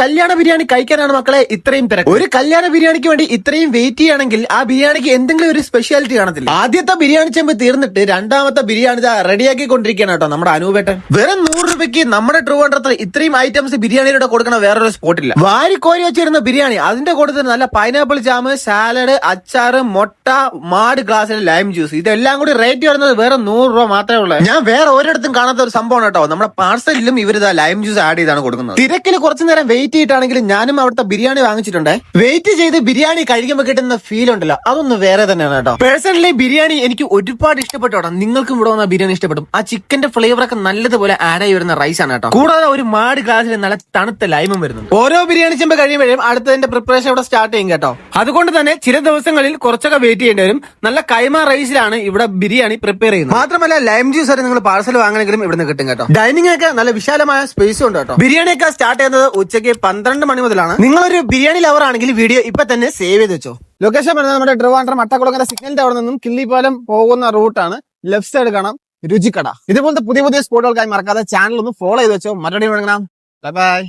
കല്യാണ ബിരിയാണി കഴിക്കാനാണ് മക്കളെ ഇത്രയും തിരക്ക്. ഒരു കല്യാണ ബിരിയാണിക്ക് വേണ്ടി ഇത്രയും വെയിറ്റ് ചെയ്യുകയാണെങ്കിൽ ആ ബിരിയാണിക്ക് എന്തെങ്കിലും ഒരു സ്പെഷ്യാലിറ്റി കാണത്തില്ല. ആദ്യത്തെ ബിരിയാണി ചെമ്പ് തീർന്നിട്ട് രണ്ടാമത്തെ ബിരിയാണി റെഡിയാക്കി കൊണ്ടിരിക്കുകയാണ് കേട്ടോ നമ്മുടെ അനൂപേട്ടൻ. വെറും 100 രൂപയ്ക്ക് നമ്മുടെ ട്രിവാൻഡ്രത്തിൽ ഇത്രയും ഐറ്റംസ് ബിരിയാണിയുടെ കൊടുക്കണ വേറൊരു സ്പോട്ടില്ല. വാരിക്കോരി വെച്ചിരുന്ന ബിരിയാണി, അതിന്റെ കൂടെ നല്ല പൈനാപ്പിൾ ജാമ്, സാലഡ്, അച്ചാറ്, മുട്ട, മാട് ഗ്ലാസ്സിൽ ലൈം ജ്യൂസ്, ഇതെല്ലാം കൂടി റേറ്റ് വരുന്നത് വേറെ 100 രൂപ മാത്രമേ ഉള്ളൂ. ഞാൻ വേറെ ഒരിടത്തും കാണാത്ത ഒരു സംഭവം കേട്ടോ. നമ്മുടെ പാർസലിലും ഇവർ ലൈം ജ്യൂസ് ആഡ് ചെയ്താണ് കൊടുക്കുന്നത്. തിരക്കിൽ കുറച്ചു നേരം വെയിറ്റ് ചെയ്തിട്ടാണെങ്കിലും ഞാനും അവിടുത്തെ ബിരിയാണി വാങ്ങിച്ചിട്ടുണ്ട്. വെയിറ്റ് ചെയ്ത് ബിരിയാണി കഴിക്കുമ്പോൾ കിട്ടുന്ന ഫീൽ ഉണ്ടല്ലോ, അതൊന്ന് വേറെ തന്നെയാണ് കേട്ടോ. പേഴ്സണലി ബിരിയാണി എനിക്ക് ഒരുപാട് ഇഷ്ടപ്പെട്ടു കേട്ടോ. നിങ്ങൾക്കും ഇവിടെ വന്ന ബിരിയാണി ഇഷ്ടപ്പെടും. ആ ചിക്കന്റെ ഫ്ലേവർ ഒക്കെ നല്ലതുപോലെ ആഡ് ആയി വരുന്ന റൈസ് ആണ് കേട്ടോ. കൂടാതെ ഒരു മാട് ഗ്ലാസ്സിൽ നല്ല തണുത്ത ലൈമും വരുന്നുണ്ട്. ഓരോ ബിരിയാണി ചെമ്പ് കഴിയുമ്പോഴും അടുത്തതിന്റെ പ്രിപ്പറേഷൻ ഇവിടെ സ്റ്റാർട്ട് ചെയ്യും കേട്ടോ. അതുകൊണ്ട് തന്നെ ചില ദിവസങ്ങളിൽ കുറച്ചൊക്കെ വെയിറ്റ് ചെയ്യേണ്ടി വരും. നല്ല കൈമ റൈസിലാണ് ഇവിടെ ബിരിയാണി പ്രിപ്പയർ ചെയ്യുന്നത്. മാത്രമല്ല ലൈം ജ്യൂസ് വരെ നിങ്ങൾ പാർസൽ വാങ്ങണമെങ്കിലും ഇവിടുന്ന് കിട്ടും കേട്ടോ. ഡൈനിങ് ഒക്കെ നല്ല വിശാലമായ സ്പേസും ഉണ്ട് കേട്ടോ. ബിരിയാണി ഒക്കെ സ്റ്റാർട്ട് ചെയ്യുന്നത് ഉച്ചയ്ക്ക് 12 മണി മുതലാണ്. നിങ്ങളൊരു ബിരിയാണി ലവർ ആണെങ്കിൽ വീഡിയോ ഇപ്പൊ തന്നെ സേവ് ചെയ്ത് വെച്ചോ. ലൊക്കേഷൻ പറയുന്നത് നമ്മുടെ ട്രിവാൻഡ്രം മട്ടക്കുളങ്ങര സിഗ്നലിന്റെ അവിടെ നിന്നും കിള്ളിപ്പാലം പോകുന്ന റൂട്ടാണ്. ലെഫ്റ്റ് സൈഡ് കാണാം രുചിക്കട. ഇതുപോലത്തെ പുതിയ പുതിയ സ്പോട്ടുകൾക്കായി മറക്കാതെ ചാനൽ ഒന്ന് ഫോളോ ചെയ്ത് വെച്ചോ. മറ്റൊരു ബൈ.